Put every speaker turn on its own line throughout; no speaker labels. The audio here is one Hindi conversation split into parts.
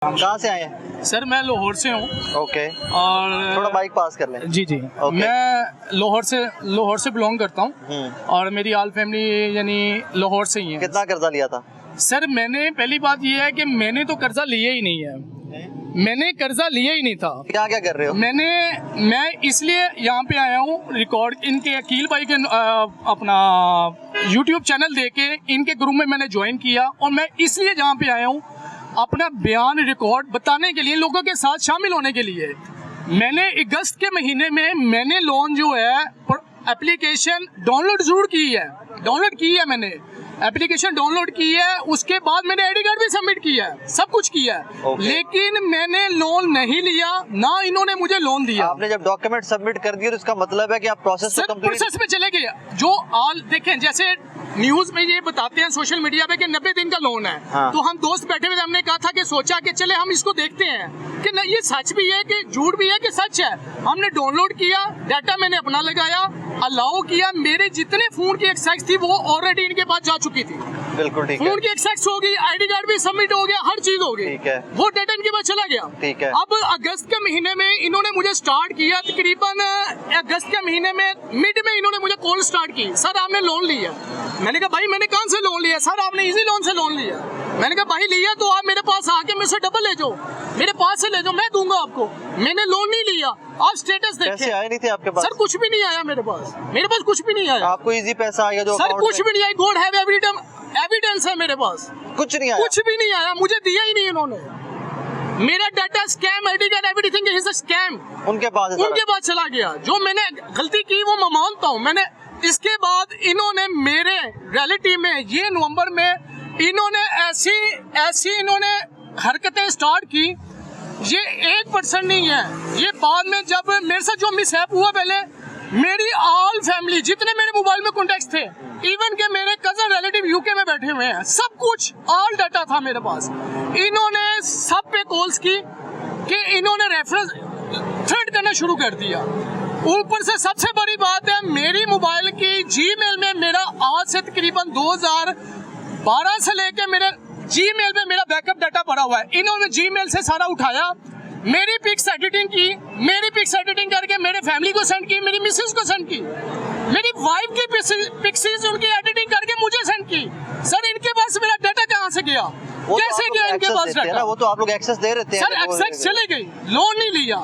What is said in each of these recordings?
कहाँ से आए हैं?
सर मैं लाहौर से हूँ।
ओके,
और
थोड़ा माइक पास कर लें।
जी जी
ओके।
मैं लाहौर से बिलोंग करता हूँ और मेरी आल फैमिली यानी लाहौर से ही है।
कितना कर्जा लिया था?
सर मैंने पहली बात ये है कि मैंने तो कर्जा लिया ही नहीं है, मैंने कर्जा लिया ही नहीं था।
क्या क्या कर रहे हो?
मैं इसलिए यहाँ पे आया हूँ रिकॉर्ड इनके अकील भाई के अपना YouTube चैनल देके इनके ग्रुप में मैंने ज्वाइन किया और मैं इसलिए यहाँ पे आया हूँ अपना बयान रिकॉर्ड बताने के लिए, लोगों के साथ शामिल होने के लिए। मैंने अगस्त के महीने में मैंने लोन जो है एप्लीकेशन डाउनलोड जरूर की है मैंने एप्लीकेशन डाउनलोड की है, उसके बाद मैंने आईडी कार्ड भी सबमिट किया है, सब कुछ किया है। लेकिन मैंने लोन नहीं लिया, ना इन्होंने मुझे लोन दिया।
आपने जब डॉक्यूमेंट सबमिट कर दिए तो इसका मतलब है कि आप प्रोसेस
में चले गए। जो देखें जैसे न्यूज में ये बताते हैं सोशल मीडिया पे कि 90 दिन का लोन है। हाँ। तो हम दोस्त बैठे हुए हमने कहा था कि सोचा कि चले हम इसको देखते हैं कि न ये सच भी है कि झूठ भी है कि सच है। हमने डाउनलोड किया, डाटा मैंने अपना लगाया, अलाउ किया। मेरे जितने फोन की एक्सेस थी वो ऑलरेडी इनके पास जा चुकी थी।
बिल्कुल ठीक है।
फोन की एक्सेस हो गई, आईडी कार्ड भी सबमिट हो गया, हर चीज हो गई।
ठीक है।
वो डाटा इनके पास चला गया।
ठीक है।
अब अगस्त के महीने में इन्होंने मुझे स्टार्ट किया, तकरीबन अगस्त के महीने में मिड में इन्होंने मुझे कॉल स्टार्ट की, सर आपने लोन लिया। मैंने कहा भाई मैंने कौन से लोन लिया? सर आपने इजी लोन से लोन लिया। मैंने कहा भाई लिया तो आप मेरे पास आके मेरे से डबल ले जाओ, मेरे पास से ले जाओ, मैं दूंगा आपको। मैंने लोन नहीं लिया। आप स्टेटस देखिए।
पैसे आए नहीं थे आपके पास?
सर कुछ भी नहीं आया मेरे पास कुछ भी नहीं आया।
आपको इजी पैसा आया जो?
सर कुछ भी नहीं आया। गॉड हैव एविडेंस है मेरे पास,
कुछ नहीं आया।
कुछ भी नहीं आया, मुझे दिया ही नहीं इन्होंने। मेरा data scam, ID card, everything is a scam उनके पास चला गया। जो मैंने गलती की वो मैं मानता हूँ मैंने। इसके बाद इन्होंने मेरे रियलिटी में ये नवंबर में इन्होंने ऐसी इन्होंने हरकतें स्टार्ट की। ये 1% नहीं है, ये बाद में जब मेरे साथ जो मिसहैप हुआ, पहले मेरी ऑल फैमिली जितने मेरे मोबाइल में कॉन्टेक्ट थे, इवन के मेरे कजन रिलेटिव यूके में बैठे हुए हैं, सब कुछ ऑल डाटा था मेरे पास। इन्होंने सब पे कॉल्स की कि इन्होंने रेफरेंस थ्रेड करना शुरू कर दिया। ऊपर से सबसे बड़ी बात है, मेरी मोबाइल की जीमेल में मेरा आज से तकरीबन 2012 से लेके मेरे जीमेल पे मेरा बैकअप डाटा पड़ा हुआ है। इन्होंने जीमेल से सारा उठाया, मेरी पिक्स एडिटिंग की, मेरी पिक्स एडिटिंग करके मेरे फैमिली को सेंड की, मेरी मिसेस को सेंड की, मेरी वाइफ की पिक्सेस उनकी एडिटिंग करके मुझे सेंड की। सर इनके पास मेरा डाटा कहाँ से गया? कैसे गया इनके पास डाटा?
वो तो आप लोग एक्सेस दे रहे थे।
सर एक्सेस चले गई, लोन नहीं लिया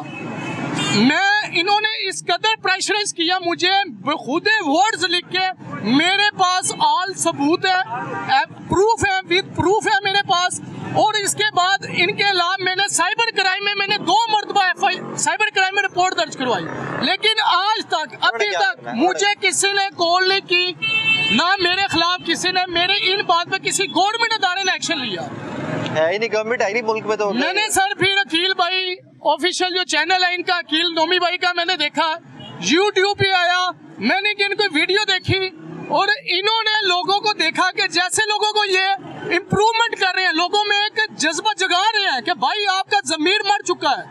मैं। इन्होंने इस कदर प्रेशराइज किया मुझे, खुद वर्ड्स लिख के मेरे पास ऑल सबूत है, प्रूफ है, विद प्रूफ है मेरे पास। और इसके बाद इनके अलावा मैंने साइबर क्राइम में मैंने 2 मरतबा साइबर क्राइम में रिपोर्ट दर्ज करवाई, लेकिन आज तक अभी तक मुझे किसी ने कॉल नहीं की, ना मेरे खिलाफ किसी ने मेरे इन बात पे किसी गवर्नमेंट अदारे ने एक्शन लिया
है ही नहीं। गवर्नमेंट है ही नहीं मुल्क में तो।
मैंने सर फिर अकील भाई ऑफिशियल जो चैनल है इनका, अकील नोमी भाई का, मैंने देखा YouTube पे आया, मैंने इनको वीडियो देखी और इन्होंने लोगों को देखा कि जैसे लोगों को ये इम्प्रूवमेंट कर रहे हैं, लोगों में एक जज्बा जगा रहे हैं कि भाई आपका जमीर मर चुका है,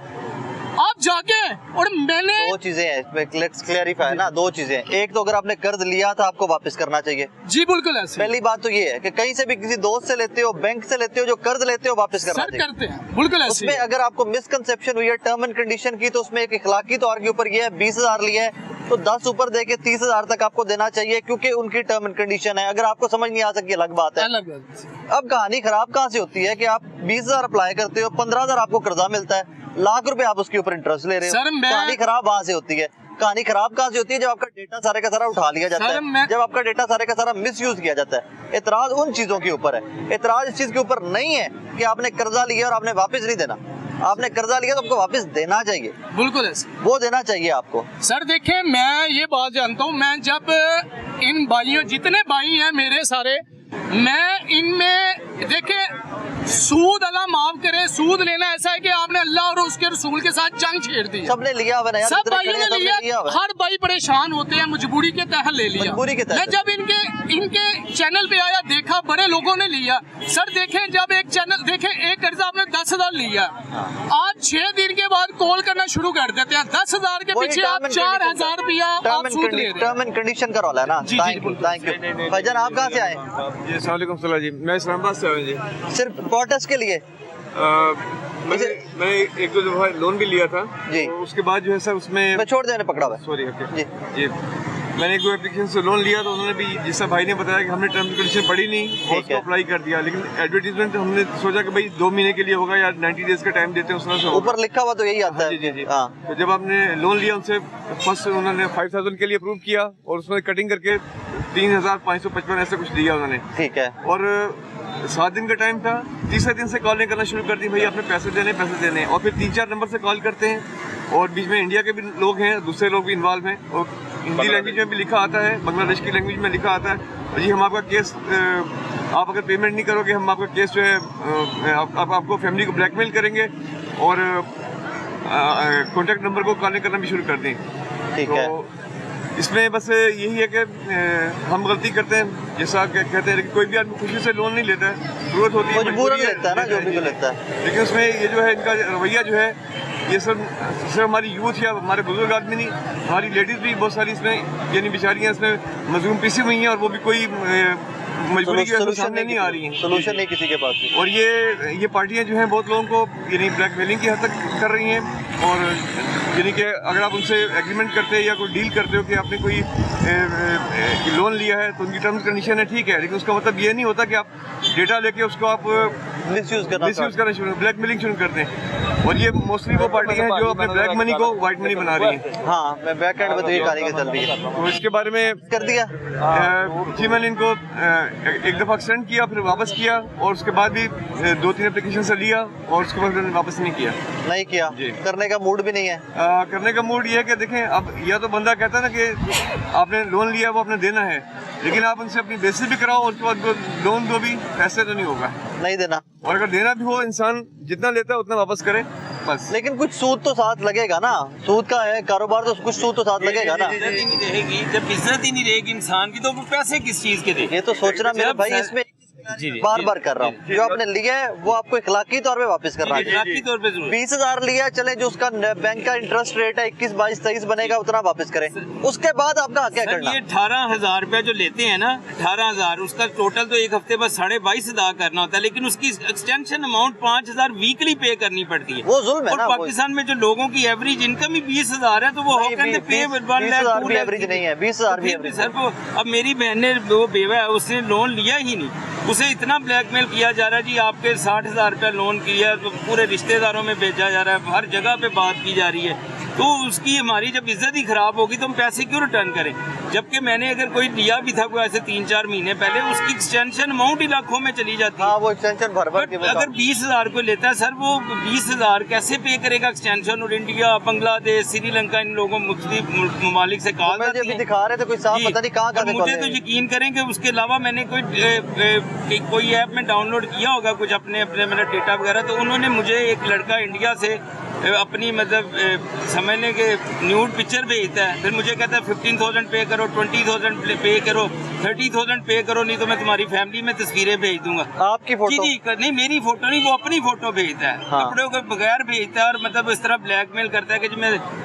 आप जाके। और मैंने
2 चीजें हैं, लेट्स क्लैरिफाई ना। 2 चीजें, एक तो अगर आपने कर्ज लिया था आपको वापस करना चाहिए।
जी बिल्कुल ऐसे।
पहली बात तो ये है कि कहीं से भी किसी दोस्त से लेते हो, बैंक से लेते हो, जो कर्ज लेते हो वापस करना चाहिए।
करते हैं बिल्कुल ऐसे।
उसमें अगर आपको मिसकंसेप्शन हुई है टर्म एंड कंडीशन की, तो उसमें एक इखलाकी तौर के ऊपर ये है 20,000 लिया है तो 10 ऊपर दे के 30,000 तक आपको देना चाहिए, क्योंकि उनकी टर्म एंड कंडीशन है। अगर आपको समझ नहीं आ सकी अलग बात है। अब कहानी खराब कहाँ से होती है कि आप 20,000 अप्लाई करते हो, 15,000 आपको कर्जा मिलता है, लाख रुपए आप उसके ऊपर इंटरेस्ट ले रहे हो। कहानी खराब वहां से होती है। कहानी खराब कहाँ से होती है? जब आपका डेटा सारे का सारा उठा लिया जाता है, जब आपका डेटा सारे का सारा मिसयूज किया जाता है। एतराज उन चीजों के ऊपर है, एतराज इस चीज के ऊपर नहीं है कि आपने कर्जा लिया और आपने वापस नहीं देना। आपने कर्जा लिया तो आपको वापस देना चाहिए, बिल्कुल ऐसे, वो देना चाहिए आपको।
सर देखें, मैं ये बात जानता हूँ, मैं जब इन भाइयों, जितने भाई हैं मेरे सारे, मैं इनमें देखे सूद अल्लाह माफ करे, सूद लेना ऐसा है कि आपने अल्लाह और उसके रसूल के साथ जंग छेड़ दी।
सबने लिया हुआ यार,
सब भाइयों ने लिया। हर भाई परेशान होते हैं, मजबूरी के तहत ले लिया। मैं जब इनके चैनल पे आया, देखा बड़े लोगों ने लिया। सर देखें, जब एक चैनल देखें, एक कर्जा आपने 10,000 लिया, आज 6 दिन के बाद कॉल करना शुरू कर देते हैं। 10,000 के पीछे आप 4,000 रुपया आप सूद ले रहे हैं।
टर्म एंड कंडीशन का रोल है ना। थैंक यू भाईजान। आप कहाँ से आए?
जी अस्सलाम वालेकुम जी, मैं इस्लामाबाद से हूँ जी।
सिर्फ क्वार्टर्स के लिए?
मैं एक दो दफा लोन भी लिया था
जी।
तो उसके बाद जो है सर उसमें
मैं छोड़ देने पकड़ा हुआ है।
सॉरी ओके
जी।
जी मैंने एक दो एप्लीकेशन से लोन लिया तो उन्होंने भी जैसा भाई ने बताया कि हमने टर्म्स कंडीशन पढ़ी नहीं और उसको
है।
अप्लाई कर दिया, लेकिन एडवर्टीजमेंट हमने सोचा कि भाई 2 महीने के लिए होगा या 90 डेज का टाइम देते हैं उस तरह से होगा।
ऊपर लिखा हुआ तो यही आता
हाँ,
है।
जी जी जी
हाँ।
तो जब आपने लोन लिया उनसे फर्स्ट उन्होंने 5000 के लिए अप्रूव किया और उसमें कटिंग करके 3555 ऐसा कुछ दिया उन्होंने
ठीक है।
और 7 दिन का टाइम था। तीसरे दिन से कॉलिंग करना शुरू कर दी, भाई आपने पैसे देने और फिर 3-4 नंबर से कॉल करते हैं और बीच में इंडिया के भी लोग हैं, दूसरे लोग भी इन्वॉल्व हैं और हिंदी लैंग्वेज में भी लिखा आता है, बांग्लादेश की लैंग्वेज में लिखा आता है जी हम आपका केस आप अगर पेमेंट नहीं करोगे हम आपका केस जो है आपको फैमिली को ब्लैकमेल करेंगे और कॉन्टैक्ट नंबर को कॉलिंग करना भी शुरू कर दें।
ठीक है।
तो इसमें बस यही है कि हम गलती करते हैं जैसा कहते हैं, लेकिन कोई भी आदमी खुशी से लोन नहीं लेता है, जरूरत होती है
मजबूरन लेता है ना, जो भी लेता है।
लेकिन उसमें ये जो है इनका रवैया जो है ये सिर्फ हमारी यूथ या हमारे बुजुर्ग आदमी नहीं, हमारी लेडीज भी बहुत सारी इसमें यानी बेचारियाँ इसमें मजलूम पीसी हुई हैं और वो भी कोई मजबूरी की वजह से सामने नहीं आ रही हैं।
सोल्यूशन नहीं किसी के पास भी।
और ये पार्टियां जो हैं बहुत लोगों को यानी ब्लैकमेलिंग की हद तक कर रही हैं और यानी कि अगर आप उनसे एग्रीमेंट करते हैं या कोई डील करते हो कि आपने कोई लोन लिया है तो उनकी टर्म्स कंडीशन है ठीक है, लेकिन उसका मतलब ये नहीं होता कि आप डेटा लेके उसको आप
मिसयूज
करना शुरू ब्लैकमेलिंग शुरू करते हैं। और ये मोस्टली वो पार्टियां हैं जो अपने ब्लैक मनी को व्हाइट मनी बना रही हैं।
हाँ, मैं बैक एंड में तो ये कहानी चल रही है।
तो इसके बारे में
कर दिया
जी मैंने इनको एक दफा एक्सटेंड किया फिर वापस किया और उसके बाद भी 2-3 एप्लीकेशन से लिया और उसके बाद मैंने वापस नहीं किया।
नहीं किया
जी।
करने का मूड भी नहीं है।
करने का मूड ये है कि देखें अब या तो बंदा कहता है ना कि आपने लोन लिया वो आपने देना है, लेकिन आप उनसे अपनी बेसिस भी कराओ और उसके बाद लोन दो भी, पैसे तो नहीं होगा
नहीं देना।
और अगर देना भी हो इंसान जितना लेता है उतना वापस करे बस।
लेकिन कुछ सूद तो साथ लगेगा ना, सूद का है कारोबार तो कुछ सूद तो साथ लगेगा ना।
इज्जत ही नहीं रहेगी, जब इज्जत ही नहीं रहेगी इंसान की तो वो पैसे किस चीज के दे।
ये तो सोचना मेरे भाई इसमें बार बार कर रहा हूँ, जो आपने लिया है वो आपको इखलाकी तौर पे वापस करना है।
इखलाकी तौर पे जरूर
20,000 लिया, चले जो उसका बैंक का इंटरेस्ट रेट है 21, 22, 23 बनेगा उतना वापस करें, उसके बाद आपका क्या करना।
ये 18,000 रुपया जो लेते हैं ना 18,000 उसका टोटल तो एक हफ्ते बाद 22,500 अदा करना होता है, लेकिन उसकी एक्सटेंशन अमाउंट 5,000 वीकली पे करनी पड़ती है।
वो जुल्म है
और
ना।
पाकिस्तान में जो लोगों की एवरेज इनकम ही 20,000 है तो वो
नहीं, 20,000 भी एवरेज नहीं है, 20,000 भी एवरेज।
सर वो अब मेरी बहन ने वो बेवा है उसने लोन लिया ही नहीं, उसे इतना ब्लैकमेल किया जा रहा है जी आपके 60,000 रुपया लोन किया तो पूरे रिश्तेदारों में भेजा जा रहा है, हर जगह पे बात की जा रही है। तो उसकी हमारी जब इज्जत ही खराब होगी तो हम पैसे क्यों रिटर्न करें, जबकि मैंने अगर कोई लिया भी था कोई ऐसे 3-4 महीने पहले उसकी एक्सटेंशन अमाउंट ही लाखों में चली जाती है।
हाँ, वो एक्सटेंशन भर के
अगर 20,000 को लेता है सर वो 20,000 कैसे पे करेगा एक्सटेंशन। और इंडिया, बांग्लादेश, श्रीलंका इन लोगों मुख्तलिफ ममालिक से कॉल
अभी दिखा रहे थे कोई साहब पता नहीं कहाँ
मुझे तो यकीन करें कि उसके अलावा मैंने कोई ऐप में डाउनलोड किया होगा कुछ अपने मेरा डेटा वगैरह, तो उन्होंने मुझे एक लड़का इंडिया से अपनी मतलब समझने के न्यूड पिक्चर भेजता है, फिर मुझे कहता है 15,000 पे करो, 20,000 पे करो, 30,000 पे करो, नहीं तो मैं तुम्हारी फैमिली में तस्वीरें भेज दूंगा।
आपकी फोटो?
जी नहीं मेरी फोटो नहीं, वो अपनी फोटो भेजता है।
हाँ।
कपड़ों के बगैर भेजता है और मतलब इस तरह ब्लैकमेल करता है कि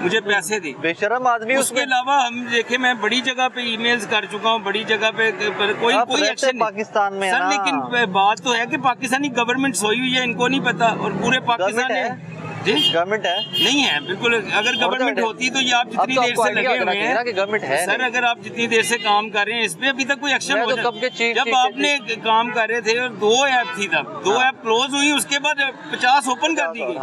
मुझे पैसे दे।
बेशरम आदमी।
उसके अलावा हम देखे मैं बड़ी जगह पे ईमेल्स कर चुका हूँ, बड़ी जगह पे कोई एक्शन
पाकिस्तान में
सर, लेकिन बात तो है कि पाकिस्तानी गवर्नमेंट सोई हुई है, इनको नहीं पता। और पूरे पाकिस्तान में जी
गवर्नमेंट है
नहीं है बिल्कुल। अगर गवर्नमेंट होती तो ये आप जितनी देर से लगे हुए हैं
कि गवर्नमेंट है
सर, अगर आप जितनी देर से काम कर रहे हैं इस पे अभी तक कोई एक्शन हो जाए। जब आपने काम कर रहे थे और 2 ऐप थी तब 2 ऐप क्लोज हुई, उसके बाद 50 ओपन कर दी गई।